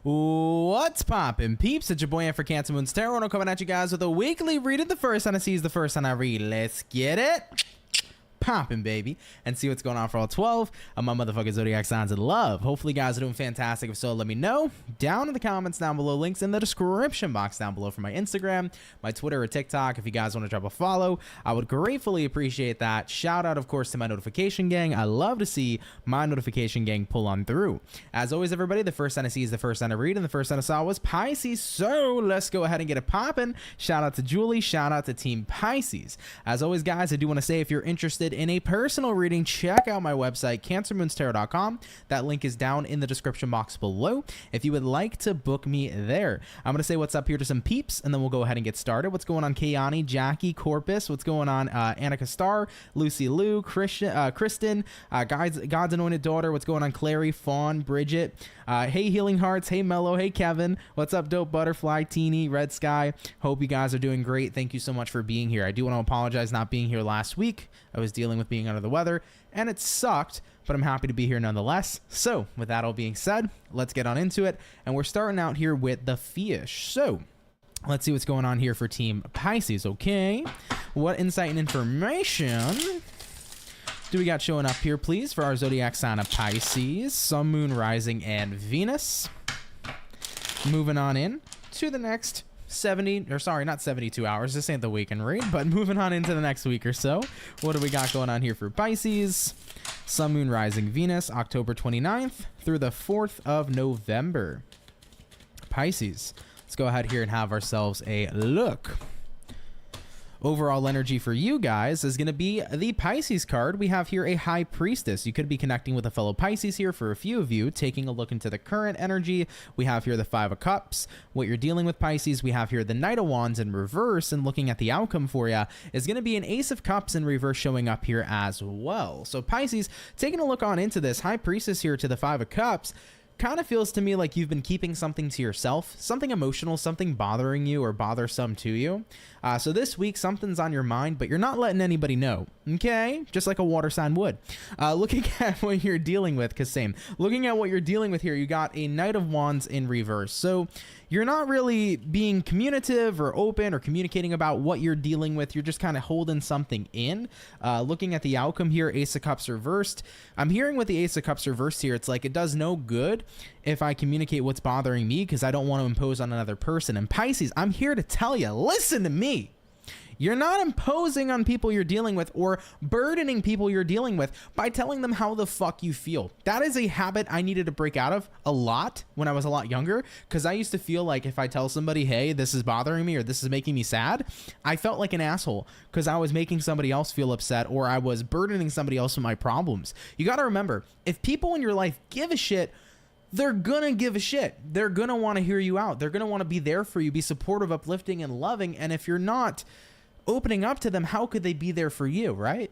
What's poppin', peeps? It's your boy for CancerMoonsTarot, and I'm coming at you guys with a weekly reading. The first time I see is the first time I read. Let's get it poppin', baby, and see what's going on for all 12 of my motherfucking zodiac signs in love. Hopefully you guys are doing fantastic. If so, let me know down in the comments down below. Links in the description box down below for my Instagram, my Twitter, or TikTok. If you guys want to drop a follow, I would gratefully appreciate that. Shout out, of course, to my notification gang. I love to see my notification gang pull on through. As always, everybody, the first sign I see is the first sign I read, and the first sign I saw was Pisces. So let's go ahead and get it poppin'. Shout out to Julie. Shout out to Team Pisces. As always, guys, I do want to say if you're interested in a personal reading, check out my website, CancerMoonsTarot.com. That link is down in the description box below if you would like to book me there. I'm going to say what's up here to some peeps, and then we'll go ahead and get started. What's going on, Kayani, Jackie, Corpus? What's going on, Annika Star, Lucy Lou, Kristen, God's Anointed Daughter? What's going on, Clary, Fawn, Bridget? Hey, Healing Hearts. Hey, Mellow. Hey, Kevin. What's up, Dope Butterfly, Teeny, Red Sky? Hope you guys are doing great. Thank you so much for being here. I do want to apologize not being here last week. I was dealing with being under the weather, and it sucked, but I'm happy to be here nonetheless. So, with that all being said, let's get on into it, and we're starting out here with the fish. So, let's see what's going on here for Team Pisces, okay? What insight and information do we got showing up here, please, for our zodiac sign of Pisces, Sun, Moon, Rising, and Venus? Moving on in to the next 72 hours. This ain't the weekend read, but moving on into the next week or so. What do we got going on here for Pisces? Sun, Moon, Rising, Venus, October 29th through the 4th of November. Pisces, let's go ahead here and have ourselves a look. Overall energy for you guys is going to be the Pisces card. We have here a High Priestess. You could be connecting with a fellow Pisces here for a few of you. Taking a look into the current energy, we have here the Five of Cups. What you're dealing with, Pisces, we have here the Knight of Wands in reverse, and looking at the outcome for you is going to be an Ace of Cups in reverse showing up here as well. So Pisces, taking a look on into this, High Priestess here to the Five of Cups, kind of feels to me like you've been keeping something to yourself, something emotional, something bothering you or bothersome to you. So this week, something's on your mind, but you're not letting anybody know, okay? Just like a water sign would. Looking at what you're dealing with, because same. Looking at what you're dealing with here, you got a Knight of Wands in reverse. So you're not really being communicative or open or communicating about what you're dealing with. You're just kind of holding something in. Looking at the outcome here, Ace of Cups reversed. I'm hearing with the Ace of Cups reversed here, it's like it does no good if I communicate what's bothering me because I don't want to impose on another person. And Pisces, I'm here to tell you, listen to me. You're not imposing on people you're dealing with or burdening people you're dealing with by telling them how the fuck you feel. That is a habit I needed to break out of a lot when I was a lot younger, because I used to feel like if I tell somebody, hey, this is bothering me or this is making me sad, I felt like an asshole because I was making somebody else feel upset or I was burdening somebody else with my problems. You got to remember, if people in your life give a shit, they're gonna give a shit. They're gonna want to hear you out. They're gonna want to be there for you, be supportive, uplifting, and loving. And if you're not opening up to them, how could they be there for you, right?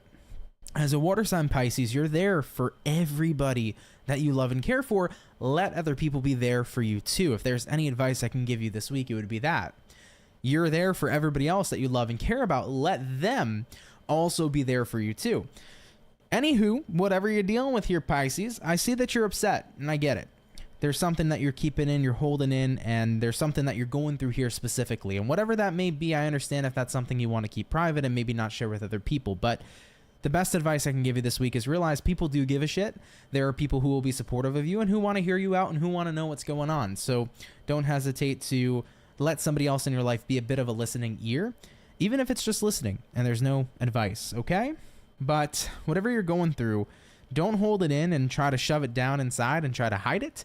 As a water sign, Pisces, you're there for everybody that you love and care for. Let other people be there for you too. If there's any advice I can give you this week, it would be that. You're there for everybody else that you love and care about. Let them also be there for you too. Anywho, whatever you're dealing with here, Pisces, I see that you're upset, and I get it. There's something that you're keeping in, you're holding in, and there's something that you're going through here specifically. And whatever that may be, I understand if that's something you want to keep private and maybe not share with other people. But the best advice I can give you this week is realize people do give a shit. There are people who will be supportive of you and who want to hear you out and who want to know what's going on. So don't hesitate to let somebody else in your life be a bit of a listening ear, even if it's just listening and there's no advice, okay? But whatever you're going through, don't hold it in and try to shove it down inside and try to hide it.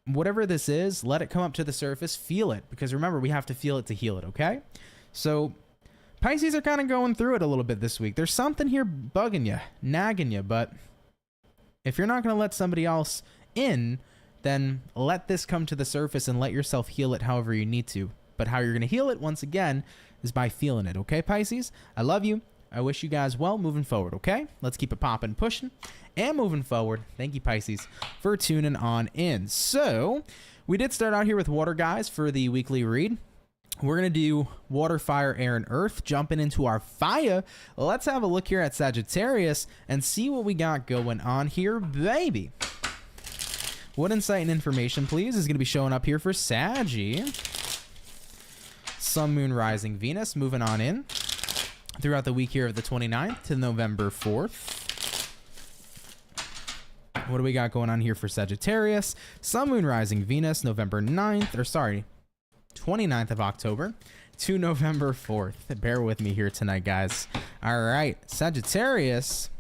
Whatever this is, let it come up to the surface, feel it, because remember, we have to feel it to heal it, okay? So Pisces are kind of going through it a little bit this week. There's something here bugging you, nagging you, but if you're not going to let somebody else in, then let this come to the surface and let yourself heal it however you need to. But how you're going to heal it, once again, is by feeling it, okay, Pisces? I love you. I wish you guys well moving forward, okay? Let's keep it popping, pushing, and moving forward. Thank you, Pisces, for tuning on in. So, we did start out here with water, guys, for the weekly read. We're going to do water, fire, air, and earth. Jumping into our fire, let's have a look here at Sagittarius and see what we got going on here, baby. What insight and information, please, is going to be showing up here for Saggy? Sun, Moon, Rising, Venus. Moving on in throughout the week here of the 29th to November 4th. What do we got going on here for Sagittarius? Sun, Moon, Rising, Venus, November 9th, or sorry, 29th of October to November 4th. Bear with me here tonight, guys. All right, Sagittarius.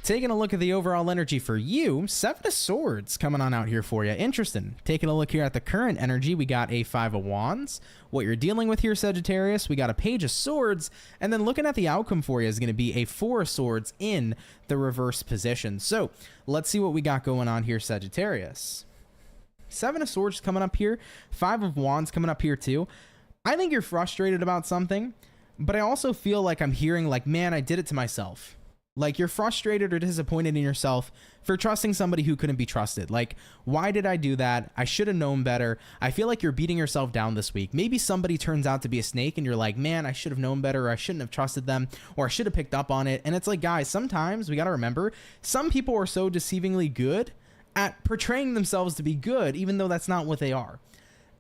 Taking a look at the overall energy for you, 7 of Swords coming on out here for you. Interesting. Taking a look here at the current energy, we got a 5 of Wands. What you're dealing with here, Sagittarius, we got a Page of Swords. And then looking at the outcome for you is going to be a 4 of Swords in the reverse position. So let's see what we got going on here, Sagittarius. 7 of Swords coming up here. 5 of Wands coming up here too. I think you're frustrated about something, but I also feel like I'm hearing like, man, I did it to myself. Like, you're frustrated or disappointed in yourself for trusting somebody who couldn't be trusted. Like, why did I do that? I should have known better. I feel like you're beating yourself down this week. Maybe somebody turns out to be a snake and you're like, man, I should have known better, or I shouldn't have trusted them, or I should have picked up on it. And it's like, guys, sometimes we got to remember, some people are so deceivingly good at portraying themselves to be good, even though that's not what they are.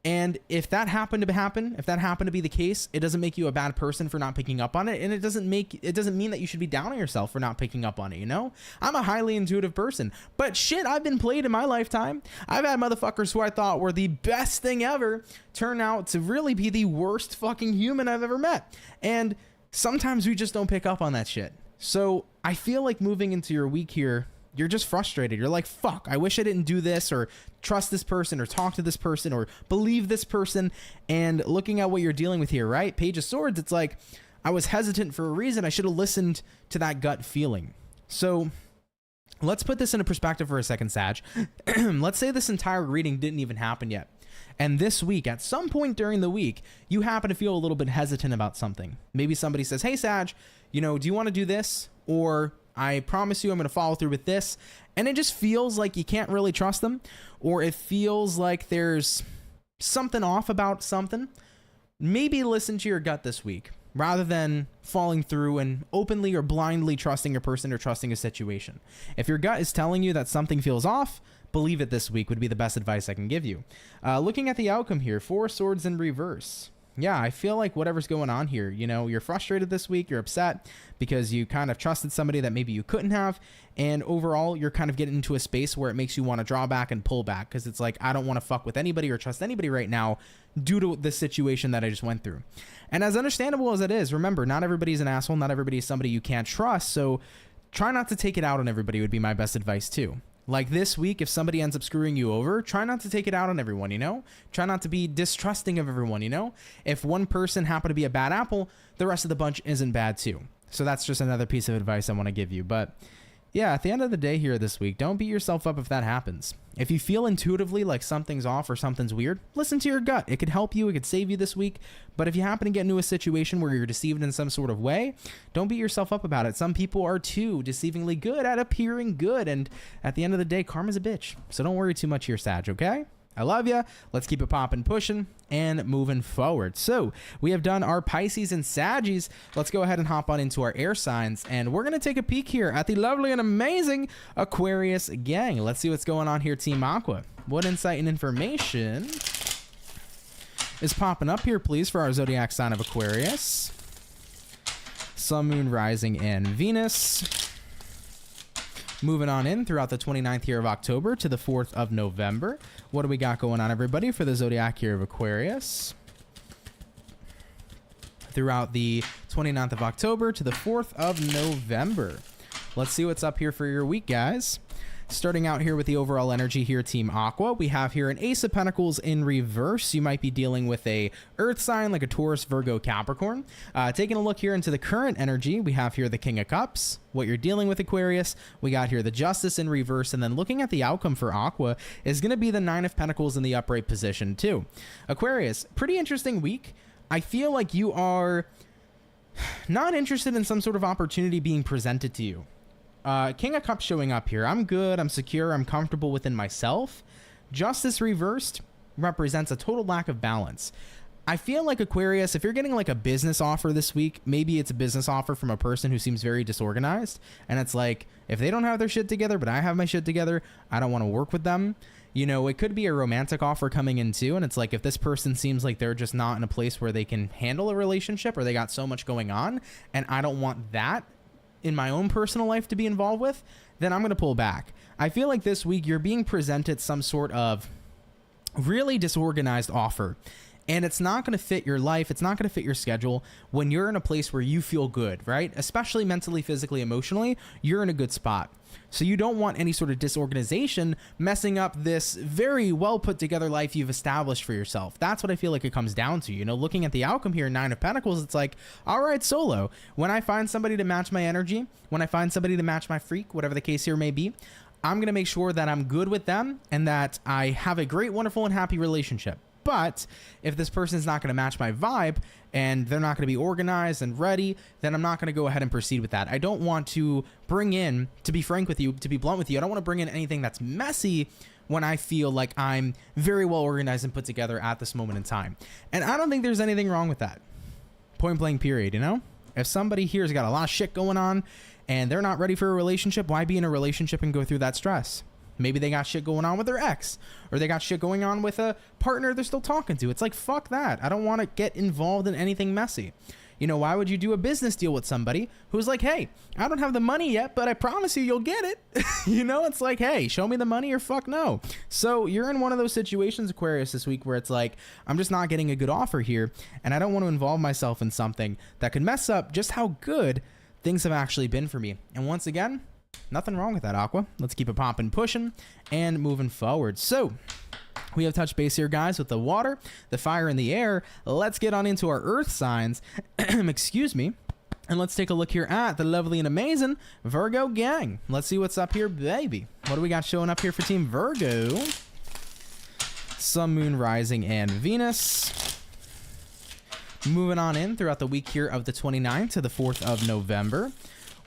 And if that happened to happen, if that happened to be the case, it doesn't make you a bad person for not picking up on it. And it doesn't mean that you should be down on yourself for not picking up on it, you know? I'm a highly intuitive person, but shit, I've been played in my lifetime. I've had motherfuckers who I thought were the best thing ever turn out to really be the worst fucking human I've ever met. And sometimes we just don't pick up on that shit. So I feel like moving into your week here, you're just frustrated. You're like, fuck, I wish I didn't do this, or trust this person, or talk to this person, or believe this person. And looking at what you're dealing with here, right? Page of Swords, it's like, I was hesitant for a reason. I should have listened to that gut feeling. So let's put this into perspective for a second, Sag. Let's say this entire reading didn't even happen yet. And this week, at some point during the week, you happen to feel a little bit hesitant about something. Maybe somebody says, hey, Sag, you know, do you want to do this? Or I promise you I'm going to follow through with this. And it just feels like you can't really trust them, or it feels like there's something off about something. Maybe listen to your gut this week rather than falling through and openly or blindly trusting a person or trusting a situation. If your gut is telling you that something feels off, believe it this week would be the best advice I can give you. Looking at the outcome here, 4 swords in reverse. Yeah, I feel like whatever's going on here, you know, you're frustrated this week, you're upset because you kind of trusted somebody that maybe you couldn't have, and overall, you're kind of getting into a space where it makes you want to draw back and pull back, because it's like, I don't want to fuck with anybody or trust anybody right now due to the situation that I just went through. And as understandable as it is, remember, not everybody's an asshole, not everybody's somebody you can't trust, so try not to take it out on everybody would be my best advice too. Like this week, if somebody ends up screwing you over, try not to take it out on everyone, you know? Try not to be distrusting of everyone, you know? If one person happened to be a bad apple, the rest of the bunch isn't bad too. So that's just another piece of advice I want to give you. But yeah, at the end of the day here this week, don't beat yourself up if that happens. If you feel intuitively like something's off or something's weird, listen to your gut. It could help you. It could save you this week. But if you happen to get into a situation where you're deceived in some sort of way, don't beat yourself up about it. Some people are too deceivingly good at appearing good. And at the end of the day, karma's a bitch. So don't worry too much here, Sag, okay? I love you. Let's keep it popping, pushing, and moving forward. So we have done our Pisces and Saggies. Let's go ahead and hop on into our air signs, and we're going to take a peek here at the lovely and amazing Aquarius gang. Let's see what's going on here, Team Aqua. What insight and information is popping up here, please, for our zodiac sign of Aquarius? Sun, Moon, Rising, and Venus. Moving on in throughout the 29th here of October to the 4th of November. What do we got going on, everybody, for the zodiac year of Aquarius? Throughout the 29th of October to the 4th of November. Let's see what's up here for your week, guys. Starting out here with the overall energy here, Team Aqua, we have here an Ace of Pentacles in reverse. You might be dealing with a earth sign like a Taurus, Virgo, Capricorn. Taking a look here into the current energy, we have here the King of Cups. What you're dealing with, Aquarius, we got here the Justice in reverse, and then looking at the outcome for Aqua is going to be the 9 of Pentacles in the upright position too. Aquarius, pretty interesting week. I feel like you are not interested in some sort of opportunity being presented to you. King of Cups showing up here. I'm good, I'm secure, I'm comfortable within myself. Justice reversed represents a total lack of balance. I feel like Aquarius, if you're getting like a business offer this week, maybe it's a business offer from a person who seems very disorganized. And it's like, if they don't have their shit together, but I have my shit together, I don't want to work with them. You know, it could be a romantic offer coming in too. And it's like, if this person seems like they're just not in a place where they can handle a relationship, or they got so much going on, and I don't want that in my own personal life to be involved with, then I'm going to pull back. I feel like this week you're being presented some sort of really disorganized offer. And it's not going to fit your life. It's not going to fit your schedule when you're in a place where you feel good, right? Especially mentally, physically, emotionally, you're in a good spot. So you don't want any sort of disorganization messing up this very well put together life you've established for yourself. That's what I feel like it comes down to. You know, looking at the outcome here, 9 of Pentacles, it's like, all right, solo. When I find somebody to match my energy, when I find somebody to match my freak, whatever the case here may be, I'm going to make sure that I'm good with them and that I have a great, wonderful, and happy relationship. But if this person is not going to match my vibe and they're not going to be organized and ready, then I'm not going to go ahead and proceed with that. I don't want to bring in, to be frank with you, to be blunt with you, I don't want to bring in anything that's messy when I feel like I'm very well organized and put together at this moment in time. And I don't think there's anything wrong with that. Point blank period, you know? If somebody here's got a lot of shit going on and they're not ready for a relationship, why be in a relationship and go through that stress? Maybe they got shit going on with their ex, or they got shit going on with a partner they're still talking to. It's like, fuck that. I don't want to get involved in anything messy. You know, why would you do a business deal with somebody who's like, hey, I don't have the money yet, but I promise you, you'll get it. You know, it's like, hey, show me the money or fuck no. So you're in one of those situations, Aquarius, this week where it's like, I'm just not getting a good offer here, and I don't want to involve myself in something that could mess up just how good things have actually been for me. And once again, nothing wrong with that, Aqua. Let's keep it popping, pushing, and moving forward. So we have touched base here, guys, with the water, the fire, and the air. Let's get on into our earth signs. Excuse me. And let's take a look here at the lovely and amazing Virgo gang. Let's see what's up here, baby. What do we got showing up here for Team Virgo? Sun, Moon, Rising, and Venus. Moving on in throughout the week here of the 29th to the 4th of November.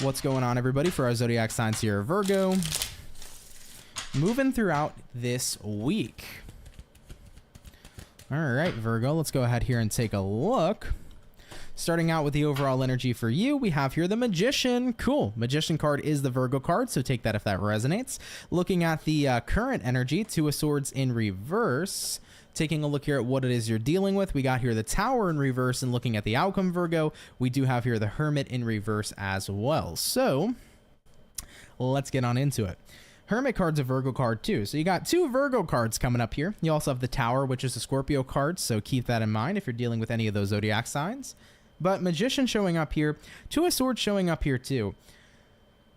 What's going on, everybody, for our zodiac signs here? Virgo. Moving throughout this week. All right, Virgo, let's go ahead here and take a look. Starting out with the overall energy for you, we have here the Magician. Cool. Magician card is the Virgo card, so take that if that resonates. Looking at the current energy, Two of Swords in reverse. Taking a look here at what it is you're dealing with, we got here the Tower in reverse, and looking at the outcome, Virgo, we do have here the Hermit in reverse as well. So let's get on into it. Hermit card's a Virgo card too, so you got 2 Virgo cards coming up here. You also have the Tower, which is a Scorpio card, so keep that in mind if you're dealing with any of those zodiac signs. But Magician showing up here, Two of Swords showing up here too.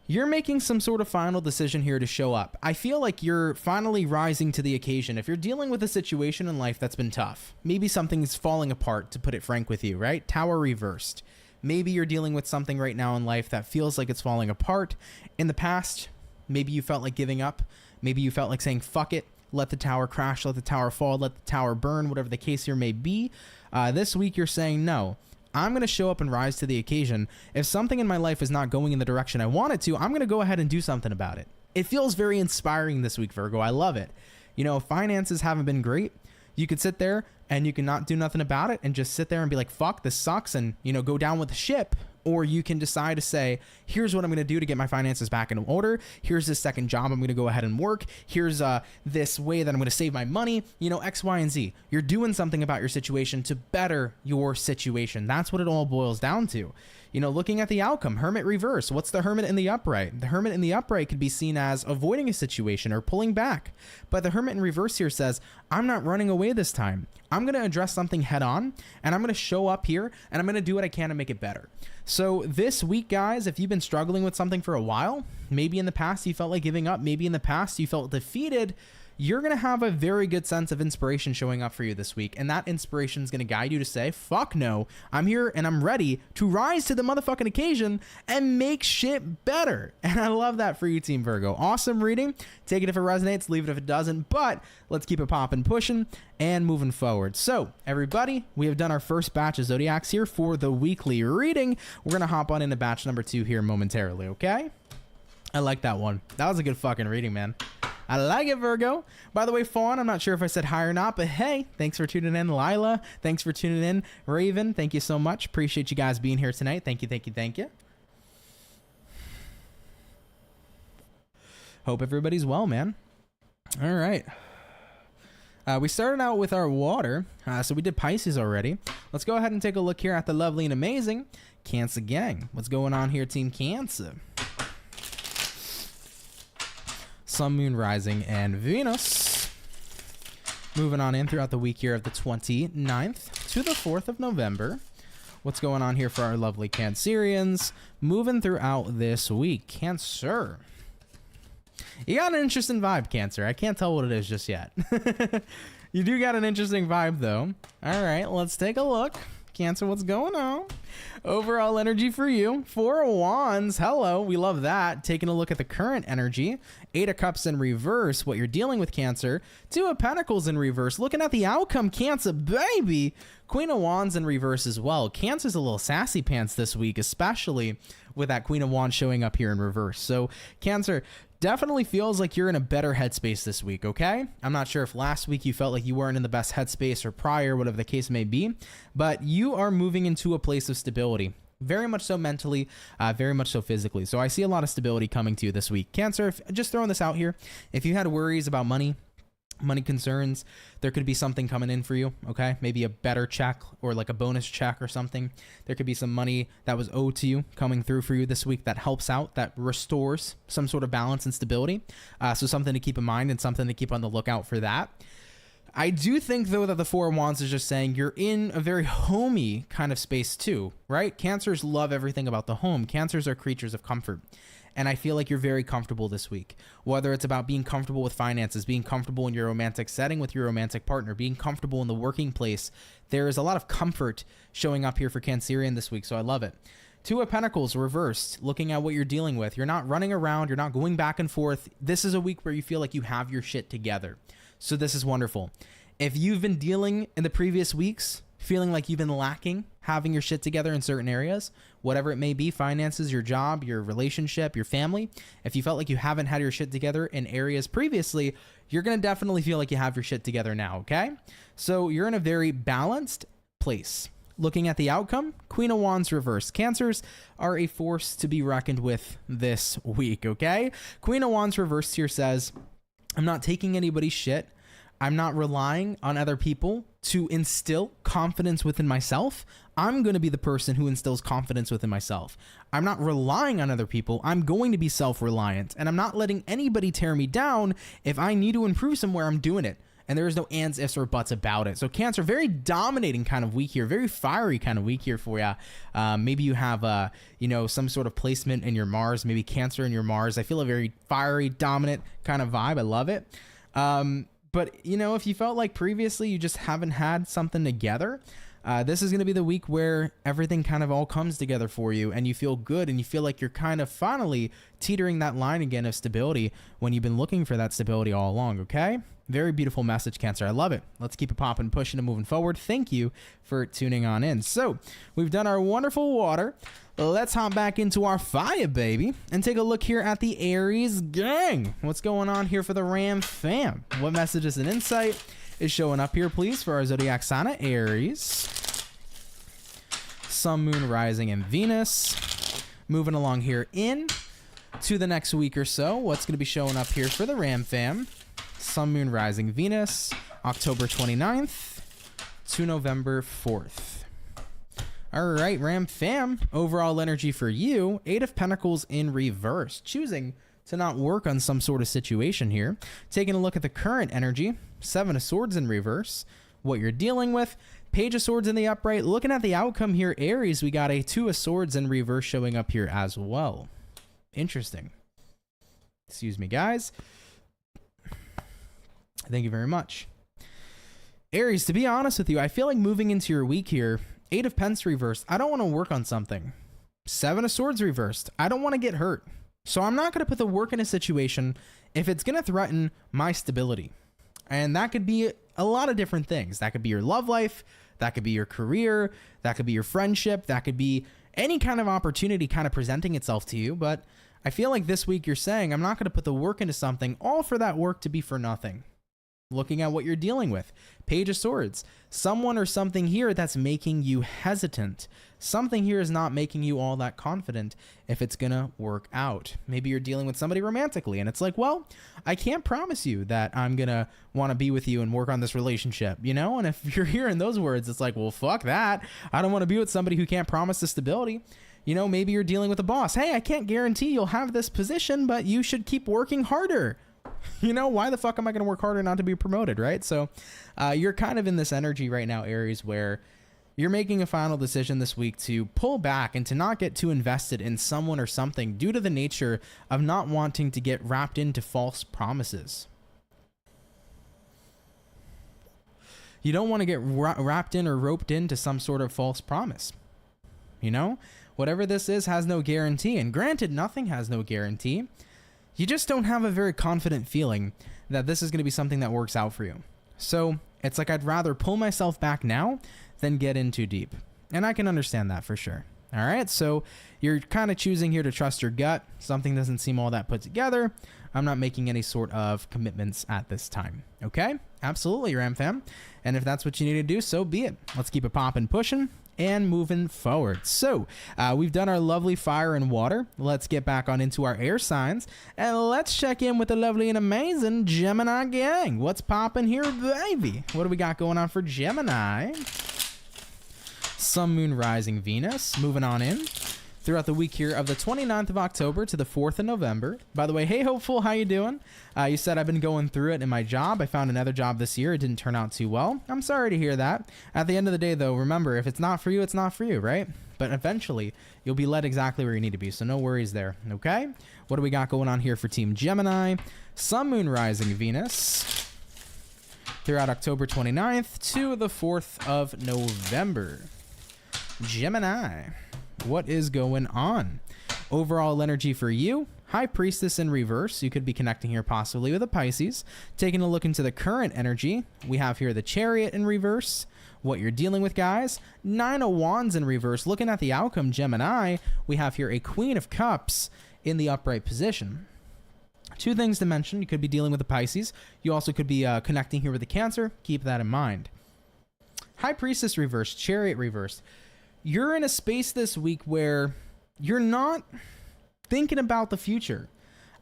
You're making some sort of final decision here to show up. I feel like you're finally rising to the occasion. If you're dealing with a situation in life that's been tough, maybe something's falling apart, to put it frank with you, right? Tower reversed. Maybe you're dealing with something right now in life that feels like it's falling apart. In the past, maybe you felt like giving up. Maybe you felt like saying, fuck it, let the tower crash, let the tower fall, let the tower burn, whatever the case here may be. This week you're saying, no, I'm going to show up and rise to the occasion. If something in my life is not going in the direction I want it to, I'm going to go ahead and do something about it. It feels very inspiring this week, Virgo. I love it. You know, finances haven't been great. You could sit there and you can not do nothing about it and just sit there and be like, fuck, this sucks, and, you know, go down with the ship. Or you can decide to say, here's what I'm going to do to get my finances back in order. Here's this second job I'm going to go ahead and work. Here's this way that I'm going to save my money. You know, X, Y, and Z. You're doing something about your situation to better your situation. That's what it all boils down to. You know, looking at the outcome, Hermit reverse. What's the Hermit in the upright? The Hermit in the upright could be seen as avoiding a situation or pulling back. But the Hermit in reverse here says, I'm not running away this time. I'm going to address something head on, and I'm going to show up here, and I'm going to do what I can to make it better. So this week, guys, if you've been struggling with something for a while, maybe in the past you felt like giving up, maybe in the past you felt defeated, you're going to have a very good sense of inspiration showing up for you this week. And that inspiration is going to guide you to say, fuck no, I'm here and I'm ready to rise to the motherfucking occasion and make shit better. And I love that for you, Team Virgo. Awesome reading. Take it if it resonates, leave it if it doesn't. But let's keep it popping, pushing, and moving forward. So everybody, we have done our first batch of zodiacs here for the weekly reading. We're going to hop on into batch number 2 here momentarily, okay? I like that one. That was a good fucking reading, man. I like it, Virgo. By the way, Fawn, I'm not sure if I said hi or not, but hey, thanks for tuning in. Lila, thanks for tuning in. Raven, thank you so much. Appreciate you guys being here tonight. Thank you, thank you, thank you. Hope everybody's well, man. All right. We started out with our water, so we did Pisces already. Let's go ahead and take a look here at the lovely and amazing Cancer gang. What's going on here, Team Cancer? Sun, Moon, Rising, and Venus. Moving on in throughout the week here of the 29th to the 4th of November. What's going on here for our lovely Cancerians? Moving throughout this week. Cancer. You got an interesting vibe, Cancer. I can't tell what it is just yet. You do got an interesting vibe, though. All right, let's take a look. Cancer, what's going on? Overall energy for you. 4 of Wands. Hello. We love that. Taking a look at the current energy. 8 of Cups in reverse. What you're dealing with, Cancer. 2 of Pentacles in reverse. Looking at the outcome, Cancer, baby. Queen of Wands in reverse as well. Cancer's a little sassy pants this week, especially with that Queen of Wands showing up here in reverse. So, Cancer, definitely feels like you're in a better headspace this week, okay? I'm not sure if last week you felt like you weren't in the best headspace or prior, whatever the case may be, but you are moving into a place of stability. Very much so mentally, very much so physically. So I see a lot of stability coming to you this week. Cancer, just throwing this out here, if you had worries about money concerns, there could be something coming in for you, okay? Maybe a better check or like a bonus check or something. There could be some money that was owed to you coming through for you this week that helps out, that restores some sort of balance and stability. So something to keep in mind and something to keep on the lookout for that. I do think, though, that the 4 of Wands is just saying you're in a very homey kind of space too, right? Cancers love everything about the home. Cancers are creatures of comfort. And I feel like you're very comfortable this week, whether it's about being comfortable with finances, being comfortable in your romantic setting with your romantic partner, being comfortable in the working place. There is a lot of comfort showing up here for Cancerian this week, so I love it. 2 of Pentacles reversed, looking at what you're dealing with. You're not running around. You're not going back and forth. This is a week where you feel like you have your shit together. So this is wonderful. If you've been dealing in the previous weeks, feeling like you've been lacking having your shit together in certain areas, whatever it may be, finances, your job, your relationship, your family, if you felt like you haven't had your shit together in areas previously, you're going to definitely feel like you have your shit together now, okay? So you're in a very balanced place. Looking at the outcome, Queen of Wands reversed. Cancers are a force to be reckoned with this week, okay? Queen of Wands reversed here says, I'm not taking anybody's shit. I'm not relying on other people to instill confidence within myself. I'm going to be the person who instills confidence within myself. I'm not relying on other people. I'm going to be self-reliant, and I'm not letting anybody tear me down. If I need to improve somewhere, I'm doing it. And there is no ands, ifs, or buts about it. So Cancer, very dominating kind of week here, very fiery kind of week here for you. Maybe you have, some sort of placement in your Mars, maybe Cancer in your Mars. I feel a very fiery, dominant kind of vibe. I love it. But, if you felt like previously you just haven't had something together, this is going to be the week where everything kind of all comes together for you and you feel good and you feel like you're kind of finally teetering that line again of stability when you've been looking for that stability all along, okay? Very beautiful message, Cancer. I love it. Let's keep it popping, pushing, and moving forward. Thank you for tuning on in. So we've done our wonderful water. Let's hop back into our fire, baby, and take a look here at the Aries gang. What's going on here for the Ram fam? What messages and insight is showing up here, please, for our zodiac sign of Aries? Sun, Moon, Rising, and Venus. Moving along here in to the next week or so. What's going to be showing up here for the Ram fam? Sun, Moon, Rising, Venus, October 29th to November 4th. All right, Ram fam, overall energy for you, 8 of Pentacles in reverse, choosing to not work on some sort of situation here. Taking a look at the current energy, 7 of Swords in reverse, what you're dealing with, Page of Swords in the upright. Looking at the outcome here, Aries, we got a 2 of Swords in reverse showing up here as well. Interesting. Excuse me, guys. Thank you very much. Aries, to be honest with you, I feel like moving into your week here, 8 of Pents reversed. I don't want to work on something. 7 of Swords reversed. I don't want to get hurt. So I'm not going to put the work in a situation if it's going to threaten my stability. And that could be a lot of different things. That could be your love life. That could be your career. That could be your friendship. That could be any kind of opportunity kind of presenting itself to you. But I feel like this week you're saying, I'm not going to put the work into something, all for that work to be for nothing. Looking at what you're dealing with. Page of Swords. Someone or something here that's making you hesitant. Something here is not making you all that confident if it's going to work out. Maybe you're dealing with somebody romantically and it's like, well, I can't promise you that I'm going to want to be with you and work on this relationship, you know? And if you're hearing those words, it's like, well, fuck that. I don't want to be with somebody who can't promise the stability. You know, maybe you're dealing with a boss. Hey, I can't guarantee you'll have this position, but you should keep working harder. You know, why the fuck am I going to work harder not to be promoted, right? So you're kind of in this energy right now, Aries, where you're making a final decision this week to pull back and to not get too invested in someone or something due to the nature of not wanting to get wrapped into false promises. You don't want to get wrapped in or roped into some sort of false promise. You know, whatever this is has no guarantee. And granted, nothing has no guarantee. You just don't have a very confident feeling that this is going to be something that works out for you. So it's like I'd rather pull myself back now than get in too deep. And I can understand that for sure. All right, so you're kind of choosing here to trust your gut. Something doesn't seem all that put together. I'm not making any sort of commitments at this time. Okay, absolutely, Ram fam. And if that's what you need to do, so be it. Let's keep it popping, pushing, and moving forward. So we've done our lovely fire and water. Let's get back on into our air signs and let's check in with the lovely and amazing Gemini gang. What's popping here, baby? What do we got going on for Gemini? Sun, Moon, Rising, Venus. Moving on in throughout the week here of the 29th of October to the 4th of November. By the way, hey Hopeful, how you doing? You said I've been going through it in my job. I found another job this year. It didn't turn out too well. I'm sorry to hear that. At the end of the day, though, remember, if it's not for you, it's not for you, right? But eventually, you'll be led exactly where you need to be, so no worries there, okay? What do we got going on here for Team Gemini? Sun, Moon, Rising, Venus. Throughout October 29th to the 4th of November. Gemini, what is going on? Overall energy for you, High Priestess in reverse. You could be connecting here possibly with a Pisces. Taking a look into the current energy, we have here the Chariot in reverse. What you're dealing with, guys. 9 of Wands in reverse. Looking at the outcome, Gemini, we have here a Queen of Cups in the upright position. Two things to mention. You could be dealing with a Pisces. You also could be connecting here with a Cancer. Keep that in mind. High Priestess reverse, Chariot reversed. You're in a space this week where you're not thinking about the future.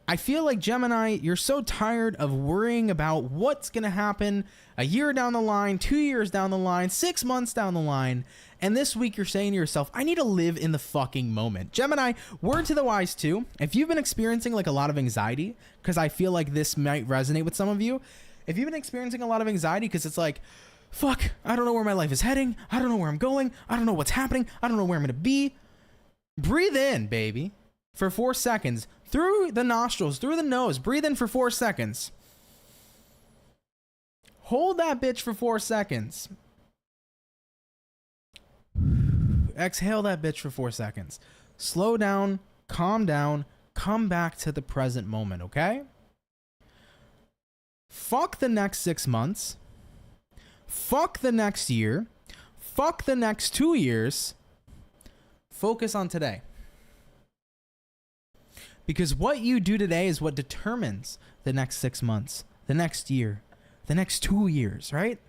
I feel like, Gemini, you're so tired of worrying about what's going to happen a year down the line, 2 years down the line, 6 months down the line. And this week you're saying to yourself, I need to live in the fucking moment. Gemini, word to the wise too. If you've been experiencing like a lot of anxiety, because I feel like this might resonate with some of you. If you've been experiencing a lot of anxiety because it's like, fuck, I don't know where my life is heading. I don't know where I'm going. I don't know what's happening. I don't know where I'm going to be. Breathe in, baby, for 4 seconds. Through the nostrils, through the nose. Breathe in for 4 seconds. Hold that bitch for 4 seconds. Exhale that bitch for 4 seconds. Slow down, calm down, come back to the present moment, okay? Fuck the next 6 months. Fuck the next year. Fuck the next 2 years. Focus on today. Because what you do today is what determines the next 6 months, the next year, the next 2 years, right?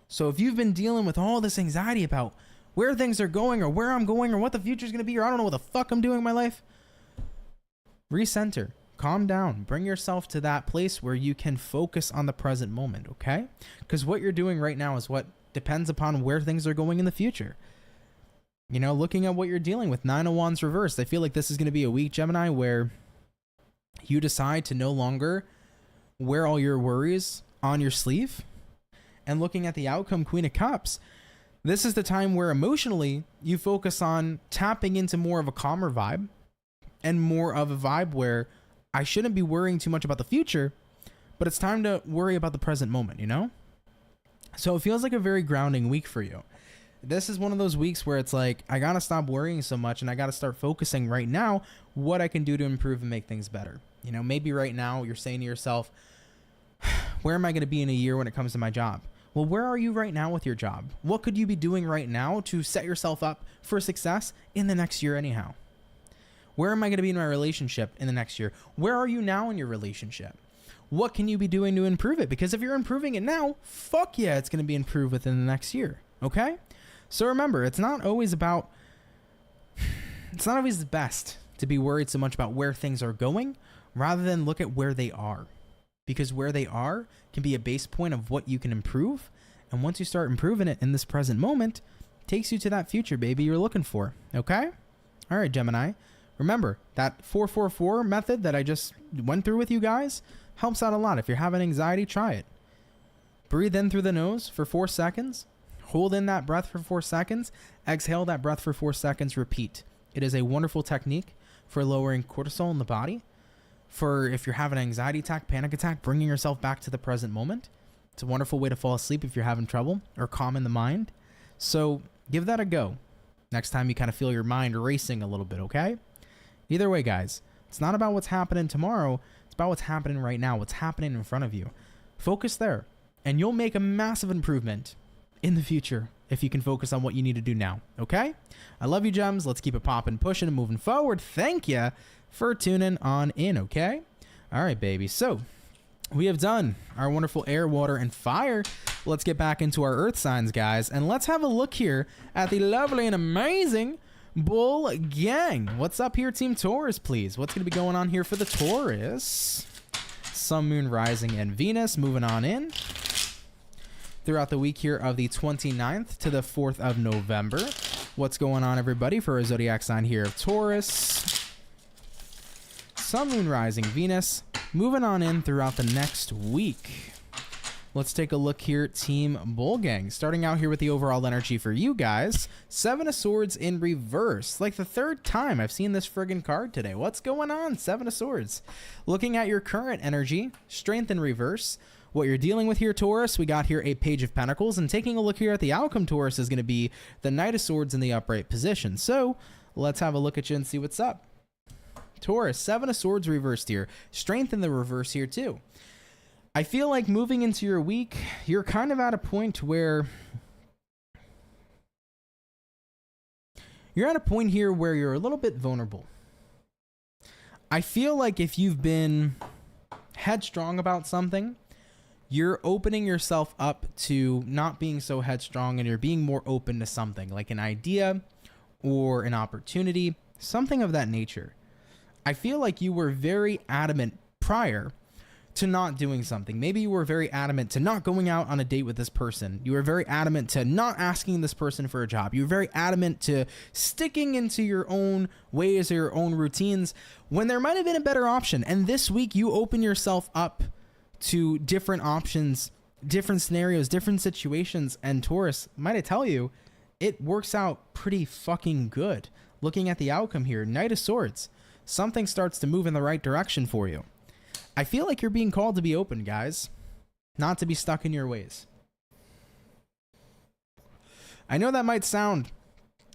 So if you've been dealing with all this anxiety about where things are going or where I'm going or what the future is going to be or I don't know what the fuck I'm doing in my life, recenter. Calm down. Bring yourself to that place where you can focus on the present moment, okay? Because what you're doing right now is what depends upon where things are going in the future. You know, looking at what you're dealing with, 9 of Wands reversed, I feel like this is going to be a week, Gemini, where you decide to no longer wear all your worries on your sleeve. And looking at the outcome, Queen of Cups, this is the time where emotionally you focus on tapping into more of a calmer vibe and more of a vibe where I shouldn't be worrying too much about the future, but it's time to worry about the present moment, you know? So it feels like a very grounding week for you. This is one of those weeks where it's like, I got to stop worrying so much and I got to start focusing right now what I can do to improve and make things better. You know, maybe right now you're saying to yourself, where am I going to be in a year when it comes to my job? Well, where are you right now with your job? What could you be doing right now to set yourself up for success in the next year anyhow? Where am I going to be in my relationship in the next year? Where are you now in your relationship? What can you be doing to improve it? Because if you're improving it now, fuck yeah, it's going to be improved within the next year. Okay? So remember, it's not always the best to be worried so much about where things are going rather than look at where they are. Because where they are can be a base point of what you can improve. And once you start improving it in this present moment, it takes you to that future, baby, you're looking for. Okay? All right, Gemini. Remember, that 444 method that I just went through with you guys helps out a lot. If you're having anxiety, try it. Breathe in through the nose for 4 seconds. Hold in that breath for 4 seconds. Exhale that breath for 4 seconds. Repeat. It is a wonderful technique for lowering cortisol in the body. For if you're having an anxiety attack, panic attack, bringing yourself back to the present moment. It's a wonderful way to fall asleep if you're having trouble or calm in the mind. So give that a go. Next time you kind of feel your mind racing a little bit, okay? Either way, guys, it's not about what's happening tomorrow. It's about what's happening right now, what's happening in front of you. Focus there, and you'll make a massive improvement in the future if you can focus on what you need to do now, okay? I love you, Gems. Let's keep it popping, pushing, and moving forward. Thank you for tuning on in, okay? All right, baby. So we have done our wonderful air, water, and fire. Let's get back into our earth signs, guys, and let's have a look here at the lovely and amazing Bull Gang. What's up here, Team Taurus, please? What's going to be going on here for the Taurus? Sun, Moon, Rising, and Venus moving on in throughout the week here of the 29th to the 4th of November. What's going on, everybody, for a zodiac sign here of Taurus? Sun, Moon, Rising, Venus moving on in throughout the next week. Let's take a look here, Team Bull Gang. Starting out here with the overall energy for you guys. 7 of Swords in reverse. Like the 3rd time I've seen this friggin' card today. What's going on? 7 of Swords. Looking at your current energy, Strength in reverse. What you're dealing with here, Taurus, we got here a Page of Pentacles. And taking a look here at the outcome, Taurus, is going to be the Knight of Swords in the upright position. So let's have a look at you and see what's up. Taurus, 7 of Swords reversed here. Strength in the reverse here, too. I feel like moving into your week, you're kind of at a point where you're at a point here where you're a little bit vulnerable. I feel like if you've been headstrong about something, you're opening yourself up to not being so headstrong and you're being more open to something like an idea or an opportunity, something of that nature. I feel like you were very adamant prior to not doing something. Maybe you were very adamant to not going out on a date with this person. You were very adamant to not asking this person for a job. You were very adamant to sticking into your own ways or your own routines when there might have been a better option. And this week you open yourself up to different options, different scenarios, different situations. And Taurus, might I tell you, it works out pretty fucking good. Looking at the outcome here, Knight of Swords, something starts to move in the right direction for you. I feel like you're being called to be open, guys, not to be stuck in your ways. I know that might sound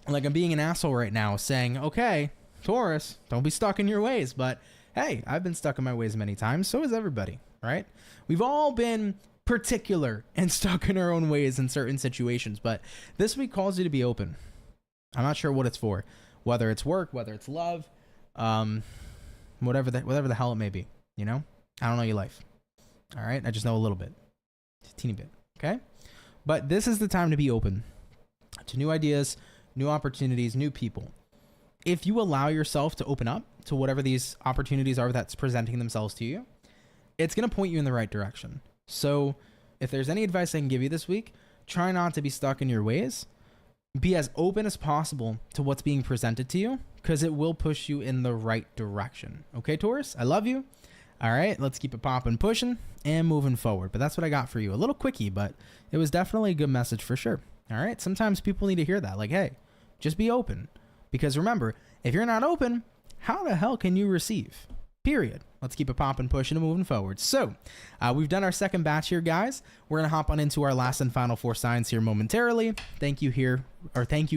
like I'm being an asshole right now saying, okay, Taurus, don't be stuck in your ways. But hey, I've been stuck in my ways many times. So has everybody, right? We've all been particular and stuck in our own ways in certain situations. But this week calls you to be open. I'm not sure what it's for, whether it's work, whether it's love, whatever the hell it may be. You know, I don't know your life. All right. I just know a little bit, a teeny bit. Okay. But this is the time to be open to new ideas, new opportunities, new people. If you allow yourself to open up to whatever these opportunities are that's presenting themselves to you, it's going to point you in the right direction. So if there's any advice I can give you this week, try not to be stuck in your ways. Be as open as possible to what's being presented to you because it will push you in the right direction. Okay, Taurus? I love you. All right, let's keep it popping, pushing, and moving forward. But that's what I got for you. A little quickie, but it was definitely a good message for sure. All right, sometimes people need to hear that. Like, hey, just be open. Because remember, if you're not open, how the hell can you receive? Period. Let's keep it popping, pushing, and moving forward. So, we've done our second batch here, guys. We're going to hop on into our last and final 4 signs here momentarily. Thank you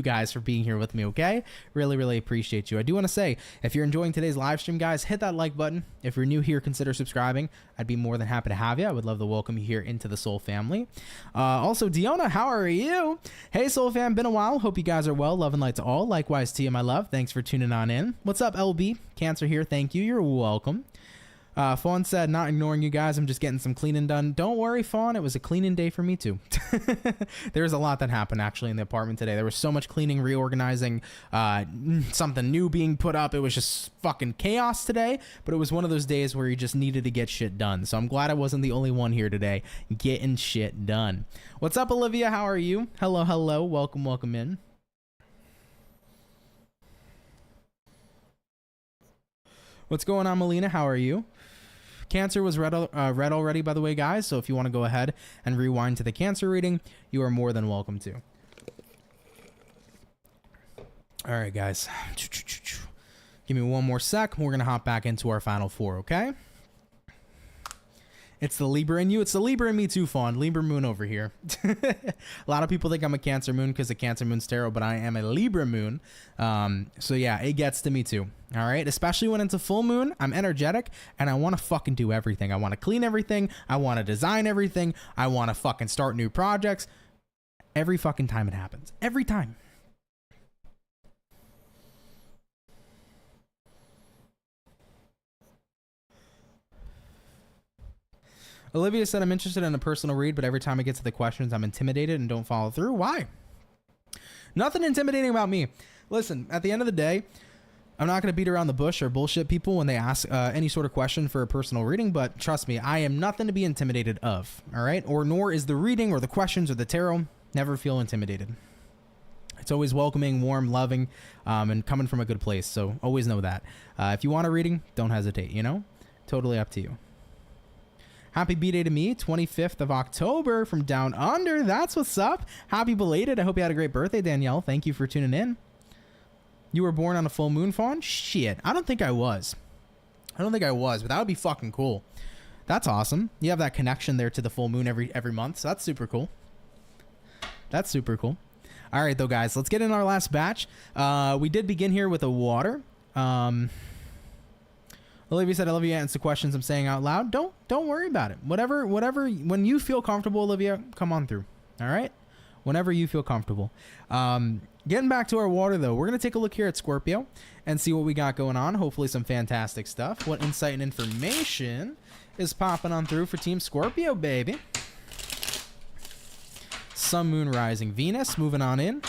guys for being here with me, okay? Really, really appreciate you. I do want to say, if you're enjoying today's live stream, guys, hit that like button. If you're new here, consider subscribing. I'd be more than happy to have you. I would love to welcome you here into the Soul family. Also, Diona, how are you? Hey, Soul fam, been a while. Hope you guys are well. Love and light to all. Likewise to you, my love. Thanks for tuning on in. What's up, LB? Cancer here. Thank you. You're welcome. Fawn said, not ignoring you guys. I'm just getting some cleaning done. Don't worry, Fawn. It was a cleaning day for me, too. There was a lot that happened, actually, in the apartment today. There was so much cleaning, reorganizing, something new being put up. It was just fucking chaos today. But it was one of those days where you just needed to get shit done. So I'm glad I wasn't the only one here today getting shit done. What's up, Olivia? How are you? Hello, hello. Welcome, welcome in. What's going on, Melina? How are you? Cancer was read already, by the way, guys. So if you want to go ahead and rewind to the Cancer reading, you are more than welcome to. All right, guys. Give me one more sec. We're going to hop back into our final 4, okay? It's the Libra in you. It's the Libra in me too, Fawn. Libra Moon over here. A lot of people think I'm a Cancer Moon because of CancerMoonsTarot, but I am a Libra Moon. So yeah, it gets to me too. All right, especially when it's a full moon, I'm energetic and I want to fucking do everything. I want to clean everything. I want to design everything. I want to fucking start new projects. Every fucking time it happens. Every time. Olivia said, I'm interested in a personal read, but every time I get to the questions, I'm intimidated and don't follow through. Why? Nothing intimidating about me. Listen, at the end of the day, I'm not going to beat around the bush or bullshit people when they ask any sort of question for a personal reading, but trust me, I am nothing to be intimidated of, all right? Or nor is the reading or the questions or the tarot. Never feel intimidated. It's always welcoming, warm, loving, and coming from a good place, so always know that. If you want a reading, don't hesitate, you know? Totally up to you. Happy B-Day to me, 25th of October from Down Under. That's what's up. Happy belated. I hope you had a great birthday, Danielle. Thank you for tuning in. You were born on a full moon, Fawn? Shit, I don't think I was. But that would be fucking cool. That's awesome. You have that connection there to the full moon every month, so that's super cool. That's super cool. All right, though, guys, let's get in our last batch. We did begin here with a water. Olivia said, I love you answer questions I'm saying out loud. Don't worry about it. Whatever, when you feel comfortable, Olivia, come on through. All right? Whenever you feel comfortable. Getting back to our water, though, we're going to take a look here at Scorpio and see what we got going on. Hopefully some fantastic stuff. What insight and information is popping on through for Team Scorpio, baby? Sun, Moon, Rising, Venus. Moving on in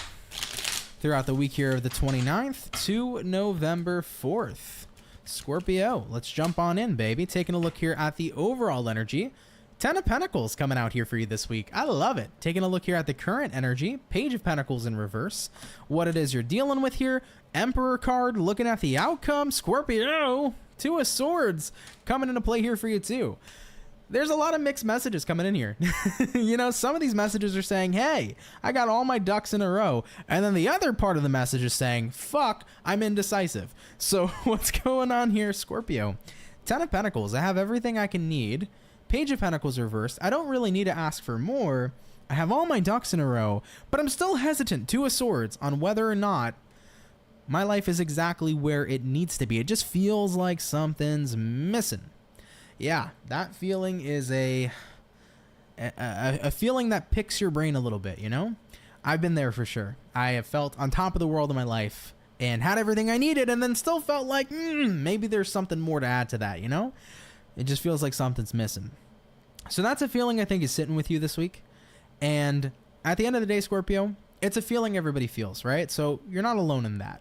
throughout the week here of the 29th to November 4th. Scorpio, let's jump on in, baby. Taking a look here at the overall energy. 10 of Pentacles coming out here for you this week. I love it. Taking a look here at the current energy. Page of Pentacles in reverse. What it is you're dealing with here. Emperor card, looking at the outcome. Scorpio, 2 of Swords coming into play here for you too. There's a lot of mixed messages coming in here. You know, some of these messages are saying, hey, I got all my ducks in a row. And then the other part of the message is saying, fuck, I'm indecisive. So what's going on here, Scorpio? 10 of Pentacles. I have everything I can need. Page of Pentacles reversed. I don't really need to ask for more. I have all my ducks in a row, but I'm still hesitant, 2 of Swords, on whether or not my life is exactly where it needs to be. It just feels like something's missing. Yeah, that feeling is a feeling that picks your brain a little bit, you know? I've been there for sure. I have felt on top of the world in my life and had everything I needed and then still felt like, maybe there's something more to add to that, you know? It just feels like something's missing. So that's a feeling I think is sitting with you this week. And at the end of the day, Scorpio, it's a feeling everybody feels, right? So you're not alone in that.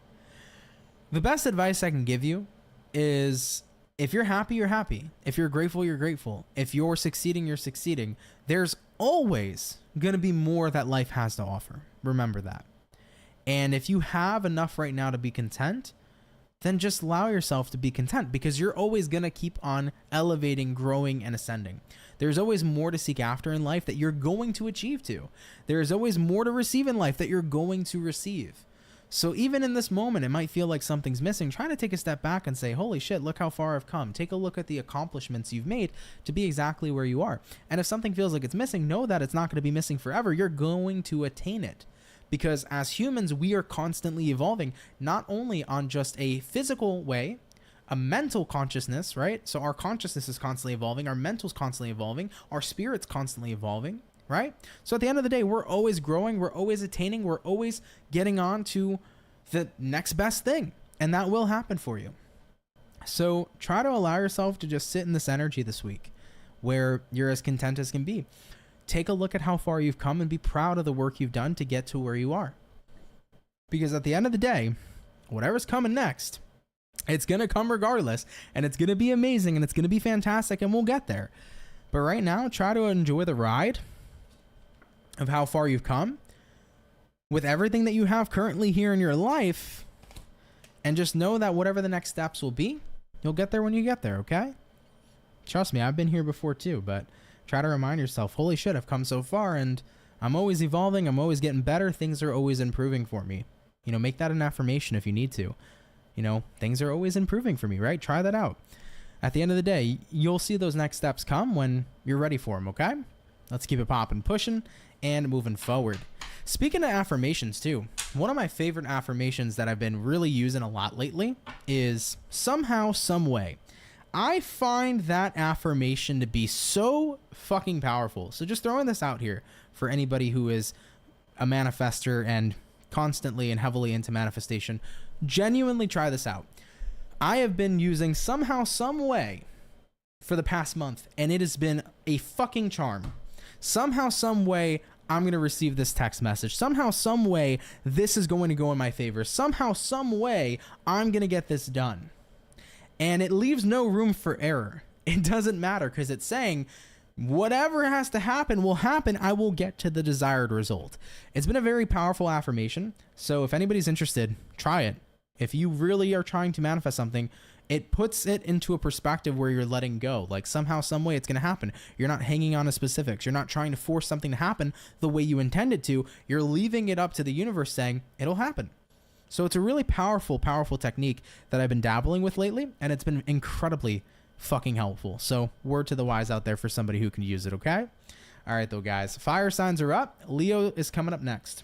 The best advice I can give you is, if you're happy, you're happy. If you're grateful, you're grateful. If you're succeeding, you're succeeding. There's always going to be more that life has to offer. Remember that. And if you have enough right now to be content, then just allow yourself to be content, because you're always going to keep on elevating, growing, and ascending. There's always more to seek after in life that you're going to achieve to. There is always more to receive in life that you're going to receive. So even in this moment, it might feel like something's missing. Try to take a step back and say, holy shit, look how far I've come. Take a look at the accomplishments you've made to be exactly where you are. And if something feels like it's missing, know that it's not going to be missing forever. You're going to attain it. Because as humans, we are constantly evolving, not only on just a physical way, a mental consciousness, right? So our consciousness is constantly evolving, our mental's constantly evolving, our spirit's constantly evolving, right? So at the end of the day, we're always growing, we're always attaining, we're always getting on to the next best thing, and that will happen for you. So try to allow yourself to just sit in this energy this week where you're as content as can be. Take a look at how far you've come and be proud of the work you've done to get to where you are. Because at the end of the day, whatever's coming next, it's going to come regardless, and it's going to be amazing, and it's going to be fantastic, and we'll get there. But right now, try to enjoy the ride of how far you've come with everything that you have currently here in your life, and just know that whatever the next steps will be, you'll get there when you get there, okay? Trust me, I've been here before too, but try to remind yourself, holy shit, I've come so far, and I'm always evolving, I'm always getting better, things are always improving for me. You know, make that an affirmation if you need to. You know, things are always improving for me, right? Try that out. At the end of the day, you'll see those next steps come when you're ready for them, okay? Let's keep it popping, pushing, and moving forward. Speaking of affirmations too, one of my favorite affirmations that I've been really using a lot lately is somehow, some way. I find that affirmation to be so fucking powerful. So just throwing this out here for anybody who is a manifester and constantly and heavily into manifestation, genuinely try this out. I have been using somehow, some way for the past month, and it has been a fucking charm. Somehow, some way, I'm going to receive this text message. Somehow, some way, this is going to go in my favor. Somehow, some way, I'm going to get this done. And it leaves no room for error. It doesn't matter because it's saying whatever has to happen will happen. I will get to the desired result. It's been a very powerful affirmation. So if anybody's interested, try it. If you really are trying to manifest something, it puts it into a perspective where you're letting go. Like somehow, some way it's going to happen. You're not hanging on to specifics. You're not trying to force something to happen the way you intended to. You're leaving it up to the universe saying it'll happen. So it's a really powerful, powerful technique that I've been dabbling with lately, and it's been incredibly fucking helpful. So word to the wise out there for somebody who can use it, okay? All right, though, guys. Fire signs are up. Leo is coming up next.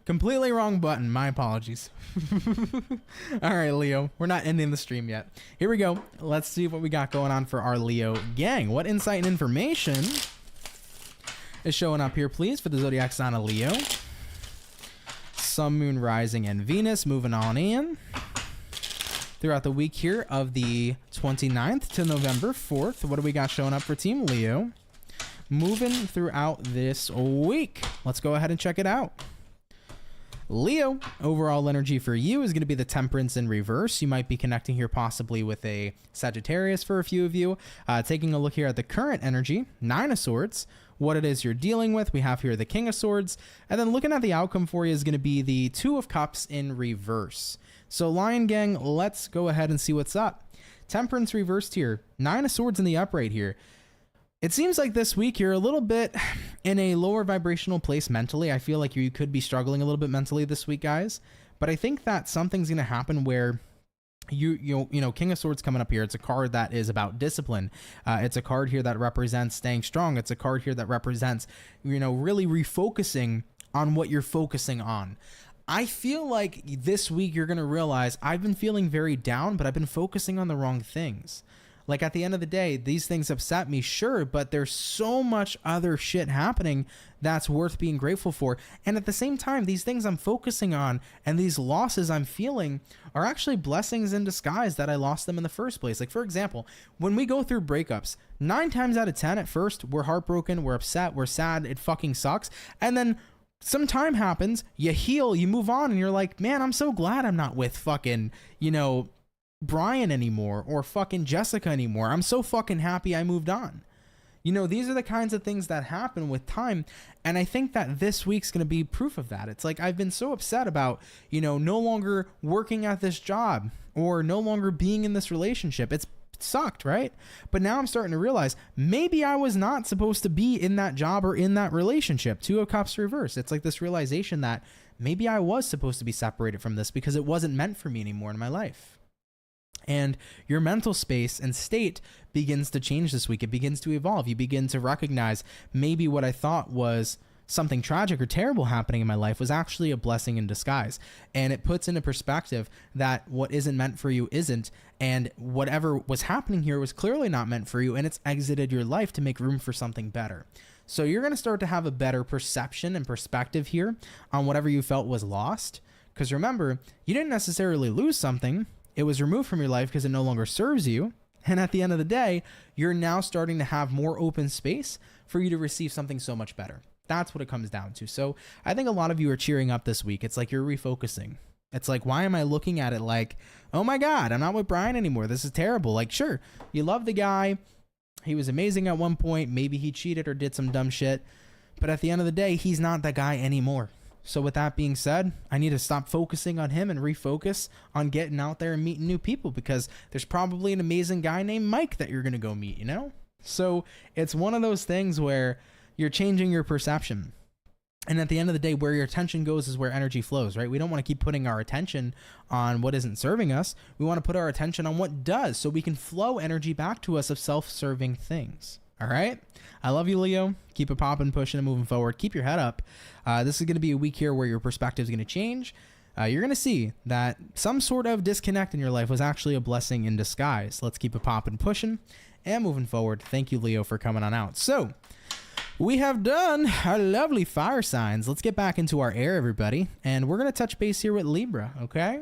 Completely wrong button. My apologies. All right, Leo. We're not ending the stream yet. Here we go. Let's see what we got going on for our Leo gang. What insight and information is showing up here, please, for the zodiac sign of Leo? Sun, Moon, Rising, and Venus moving on in throughout the week here of the 29th to November 4th. What do we got showing up for Team Leo moving throughout this week? Let's go ahead and check it out. Leo, overall energy for you is going to be the Temperance in reverse. You might be connecting here possibly with a Sagittarius for a few of you. Taking a look here at the current energy, Nine of Swords, what it is you're dealing with. We have here the King of Swords. And then looking at the outcome for you is going to be the Two of Cups in reverse. So Lion Gang, let's go ahead and see what's up. Temperance reversed here. Nine of Swords in the upright here. It seems like this week you're a little bit in a lower vibrational place mentally. I feel like you could be struggling a little bit mentally this week, guys. But I think that something's going to happen where you know, King of Swords coming up here. It's a card that is about discipline. It's a card here that represents staying strong. It's a card here that represents, you know, really refocusing on what you're focusing on. I feel like this week you're going to realize I've been feeling very down, but I've been focusing on the wrong things. Like at the end of the day, these things upset me, sure, but there's so much other shit happening that's worth being grateful for. And at the same time, these things I'm focusing on and these losses I'm feeling are actually blessings in disguise that I lost them in the first place. Like, for example, when we go through breakups, 9 times out of 10 at first, we're heartbroken, we're upset, we're sad, it fucking sucks. And then some time happens, you heal, you move on, and you're like, man, I'm so glad I'm not with fucking, you know, Brian anymore or fucking Jessica anymore. I'm so fucking happy I moved on. You know, these are the kinds of things that happen with time. And I think that this week's going to be proof of that. It's like, I've been so upset about, you know, no longer working at this job or no longer being in this relationship. It's sucked, right? But now I'm starting to realize maybe I was not supposed to be in that job or in that relationship. Two of Cups reverse. It's like this realization that maybe I was supposed to be separated from this because it wasn't meant for me anymore in my life. And your mental space and state begins to change this week. It begins to evolve. You begin to recognize maybe what I thought was something tragic or terrible happening in my life was actually a blessing in disguise. And it puts into perspective that what isn't meant for you isn't, and whatever was happening here was clearly not meant for you, and it's exited your life to make room for something better. So you're going to start to have a better perception and perspective here on whatever you felt was lost. Because remember, you didn't necessarily lose something. It was removed from your life because it no longer serves you. And at the end of the day, you're now starting to have more open space for you to receive something so much better. That's what it comes down to. So I think a lot of you are cheering up this week. It's like you're refocusing. It's like, why am I looking at it like, oh my God, I'm not with Brian anymore. This is terrible. Like, sure, you love the guy. He was amazing at one point. Maybe he cheated or did some dumb shit. But at the end of the day, he's not that guy anymore. So with that being said, I need to stop focusing on him and refocus on getting out there and meeting new people, because there's probably an amazing guy named Mike that you're going to go meet, you know? So it's one of those things where you're changing your perception. And at the end of the day, where your attention goes is where energy flows, right? We don't want to keep putting our attention on what isn't serving us. We want to put our attention on what does, so we can flow energy back to us of self-serving things. All right. I love you, Leo. Keep it popping, pushing, and moving forward. Keep your head up. This is going to be a week here where your perspective is going to change. You're going to see that some sort of disconnect in your life was actually a blessing in disguise. Let's keep it popping, pushing, and moving forward. Thank you, Leo, for coming on out. So we have done our lovely fire signs. Let's get back into our air, everybody. And we're going to touch base here with Libra, okay?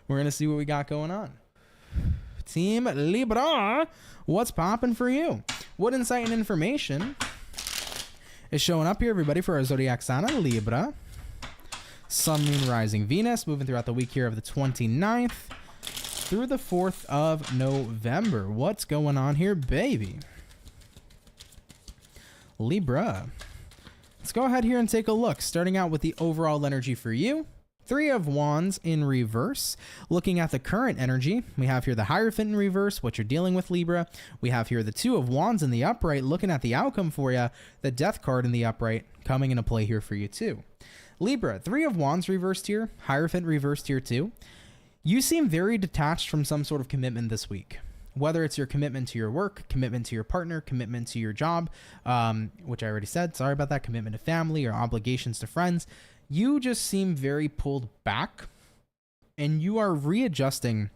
We're going to see what we got going on. Team Libra, what's popping for you? What insight and information is showing up here, everybody, for our zodiac sign of Libra? Sun, Moon, Rising, Venus, moving throughout the week here of the 29th through the 4th of November. What's going on here, baby? Libra. Let's go ahead here and take a look, starting out with the overall energy for you. Three of Wands in reverse. Looking at the current energy, we have here the Hierophant in reverse, what you're dealing with, Libra. We have here the Two of Wands in the upright, looking at the outcome for you. The Death card in the upright coming into play here for you too. Libra, Three of Wands reversed here, Hierophant reversed here too. You seem very detached from some sort of commitment this week. Whether it's your commitment to your work, commitment to your partner, commitment to your job, which I already said, sorry about that, commitment to family or obligations to friends. You just seem very pulled back, and you are readjusting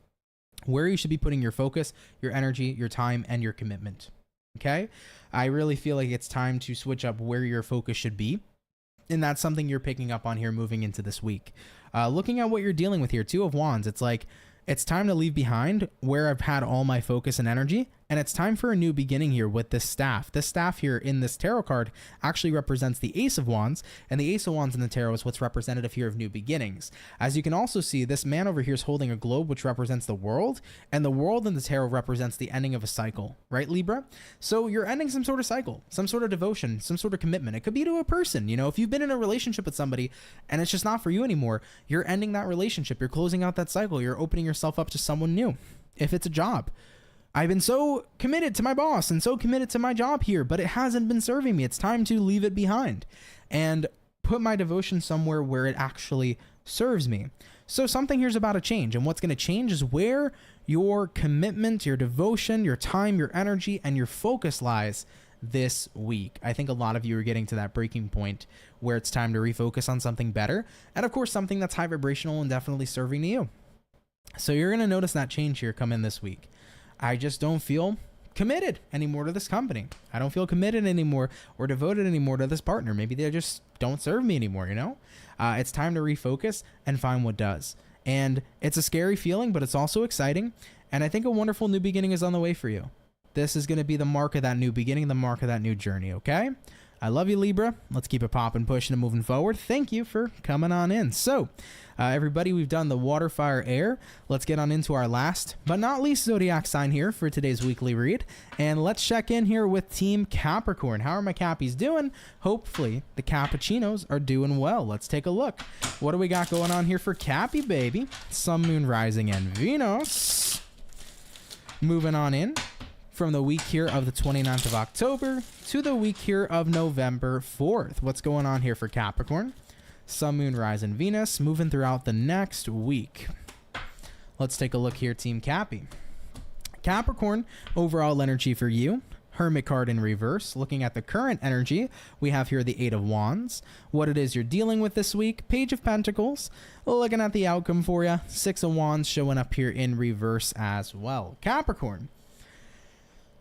where you should be putting your focus, your energy, your time, and your commitment. Okay? I really feel like it's time to switch up where your focus should be. And that's something you're picking up on here moving into this week. Looking at what you're dealing with here, Two of Wands, it's like, it's time to leave behind where I've had all my focus and energy, and it's time for a new beginning here with this staff. This staff here in this tarot card actually represents the Ace of Wands, and the Ace of Wands in the tarot is what's representative here of new beginnings. As you can also see, this man over here is holding a globe, which represents the world, and the world in the tarot represents the ending of a cycle, right, Libra? So you're ending some sort of cycle, some sort of devotion, some sort of commitment. It could be to a person, you know, if you've been in a relationship with somebody and it's just not for you anymore, you're ending that relationship, you're closing out that cycle, you're opening yourself up to someone new. If it's a job, I've been so committed to my boss and so committed to my job here, but it hasn't been serving me. It's time to leave it behind and put my devotion somewhere where it actually serves me. So something here's about to change, and what's going to change is where your commitment, your devotion, your time, your energy, and your focus lies this week. I think a lot of you are getting to that breaking point where it's time to refocus on something better, and of course something that's high vibrational and definitely serving to you. So you're going to notice that change here come in this week. I just don't feel committed anymore to this company. I don't feel committed anymore or devoted anymore to this partner. Maybe they just don't serve me anymore, you know? It's time to refocus and find what does. And it's a scary feeling, but it's also exciting. And I think a wonderful new beginning is on the way for you. This is going to be the mark of that new beginning, the mark of that new journey, okay? I love you, Libra. Let's keep it popping, pushing, and moving forward. Thank you for coming on in. So, everybody, we've done the water, fire, air. Let's get on into our last, but not least, zodiac sign here for today's weekly read. And let's check in here with Team Capricorn. How are my Cappies doing? Hopefully, the Cappuccinos are doing well. Let's take a look. What do we got going on here for Cappy, baby? Sun, Moon, Rising, and Venus. Moving on in from the week here of the 29th of October to the week here of November 4th. What's going on here for Capricorn? Sun, Moon, Rising, Venus, moving throughout the next week. Let's take a look here, Team Cappy. Capricorn, overall energy for you. Hermit card in reverse. Looking at the current energy, we have here the Eight of Wands. What it is you're dealing with this week, Page of Pentacles. Looking at the outcome for you, Six of Wands showing up here in reverse as well. Capricorn,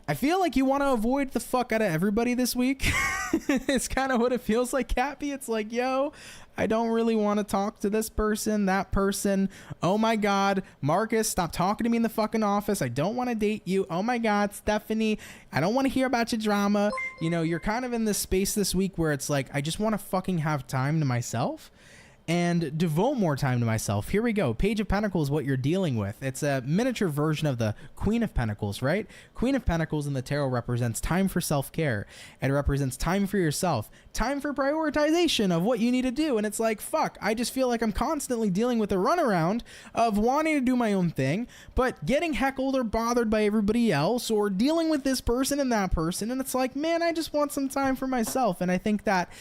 I feel like you want to avoid the fuck out of everybody this week. It's kind of what it feels like, Cappy. It's like, yo, I don't really want to talk to this person, that person. Oh my God, Marcus, stop talking to me in the fucking office. I don't want to date you. Oh my God, Stephanie, I don't want to hear about your drama. You know, you're kind of in this space this week where it's like, I just want to fucking have time to myself and devote more time to myself. Here we go. Page of Pentacles, what you're dealing with. It's a miniature version of the Queen of Pentacles, right? Queen of Pentacles in the tarot represents time for self-care. It represents time for yourself, time for prioritization of what you need to do. And it's like, fuck, I just feel like I'm constantly dealing with a runaround of wanting to do my own thing, but getting heckled or bothered by everybody else, or dealing with this person and that person. And it's like, man, I just want some time for myself. And I think that,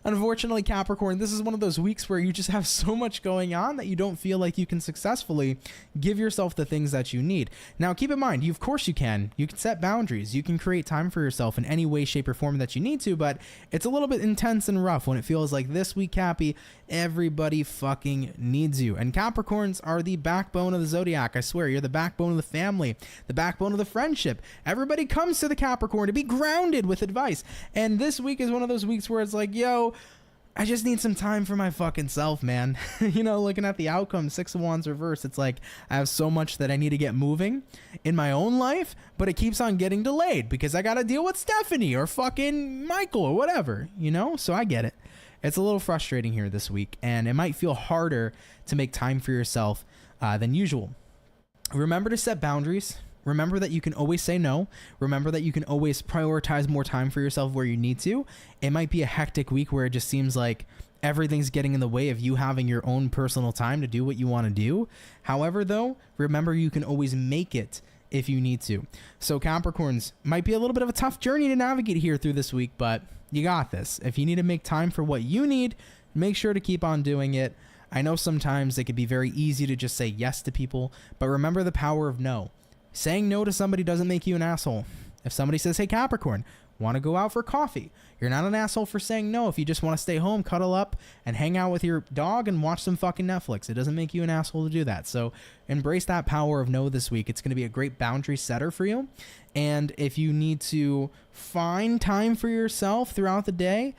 unfortunately, Capricorn, this is one of those weeks where you just have so much going on that you don't feel like you can successfully give yourself the things that you need. Now, keep in mind, of course you can. You can set boundaries. You can create time for yourself in any way, shape, or form that you need to, but it's a little bit intense and rough when it feels like this week, Cappy, everybody fucking needs you. And Capricorns are the backbone of the zodiac. I swear, you're the backbone of the family, the backbone of the friendship. Everybody comes to the Capricorn to be grounded with advice. And this week is one of those weeks where it's like, yo, I just need some time for my fucking self, man. You know, looking at the outcome, Six of Wands reverse, it's like I have so much that I need to get moving in my own life, but it keeps on getting delayed because I got to deal with Stephanie or fucking Michael or whatever, you know? So I get it. It's a little frustrating here this week, and it might feel harder to make time for yourself than usual. Remember to set boundaries. Remember that you can always say no. Remember that you can always prioritize more time for yourself where you need to. It might be a hectic week where it just seems like everything's getting in the way of you having your own personal time to do what you want to do. However, though, remember you can always make it if you need to. So Capricorns, might be a little bit of a tough journey to navigate here through this week, but you got this. If you need to make time for what you need, make sure to keep on doing it. I know sometimes it can be very easy to just say yes to people, but remember the power of no. Saying no to somebody doesn't make you an asshole. If somebody says, hey, Capricorn, want to go out for coffee? You're not an asshole for saying no. If you just want to stay home, cuddle up, and hang out with your dog and watch some fucking Netflix, it doesn't make you an asshole to do that. So embrace that power of no this week. It's going to be a great boundary setter for you. And if you need to find time for yourself throughout the day,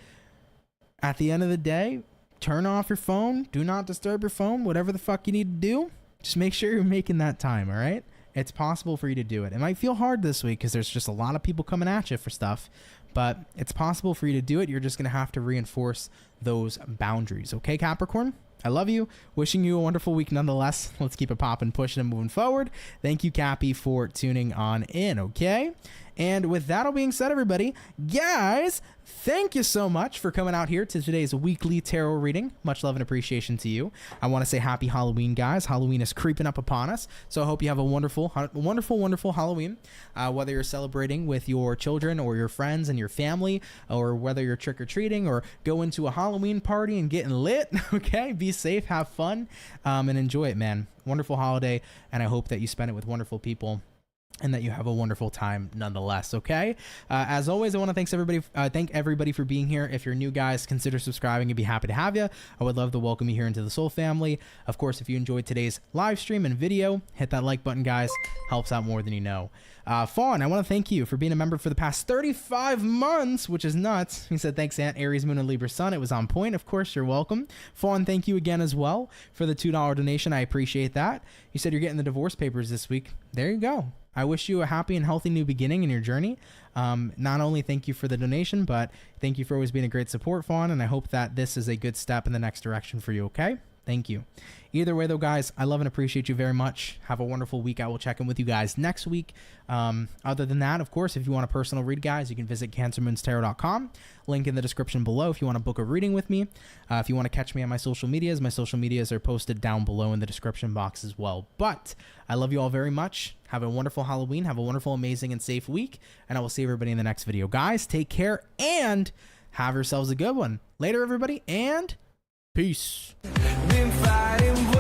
at the end of the day, turn off your phone. Do not disturb your phone. Whatever the fuck you need to do, just make sure you're making that time, all right? It's possible for you to do it. It might feel hard this week because there's just a lot of people coming at you for stuff, but it's possible for you to do it. You're just going to have to reinforce those boundaries. Okay, Capricorn? I love you. Wishing you a wonderful week nonetheless. Let's keep it popping, pushing, and moving forward. Thank you, Cappy, for tuning on in, okay? And with that all being said, everybody, guys, thank you so much for coming out here to today's weekly tarot reading. Much love and appreciation to you. I want to say happy Halloween, guys. Halloween is creeping up upon us, so I hope you have a wonderful, wonderful Halloween, whether you're celebrating with your children or your friends and your family, or whether you're trick-or-treating or going to a Halloween party and getting lit, okay? Be safe, have fun, and enjoy it, man. Wonderful holiday, and I hope that you spend it with wonderful people and that you have a wonderful time nonetheless, okay? As always, I want to thank everybody for being here. If you're new, guys, consider subscribing. I'd be happy to have you. I would love to welcome you here into the Soul family. Of course, if you enjoyed today's live stream and video, hit that like button, guys. Helps out more than you know. Fawn, I want to thank you for being a member for the past 35 months, which is nuts. He said, thanks, Aunt, Aries, Moon, and Libra Sun. It was on point. Of course, you're welcome. Fawn, thank you again as well for the $2 donation. I appreciate that. You said you're getting the divorce papers this week. There you go. I wish you a happy and healthy new beginning in your journey. Not only thank you for the donation, but thank you for always being a great support fawn, and I hope that this is a good step in the next direction for you, okay? Thank you. Either way, though, guys, I love and appreciate you very much. Have a wonderful week. I will check in with you guys next week. Other than that, of course, if you want a personal read, guys, you can visit CancerMoonsTarot.com. Link in the description below if you want to book a reading with me. If you want to catch me on my social medias are posted down below in the description box as well. But I love you all very much. Have a wonderful Halloween. Have a wonderful, amazing, and safe week. And I will see everybody in the next video. Guys, take care and have yourselves a good one. Later, everybody, and peace. Been fighting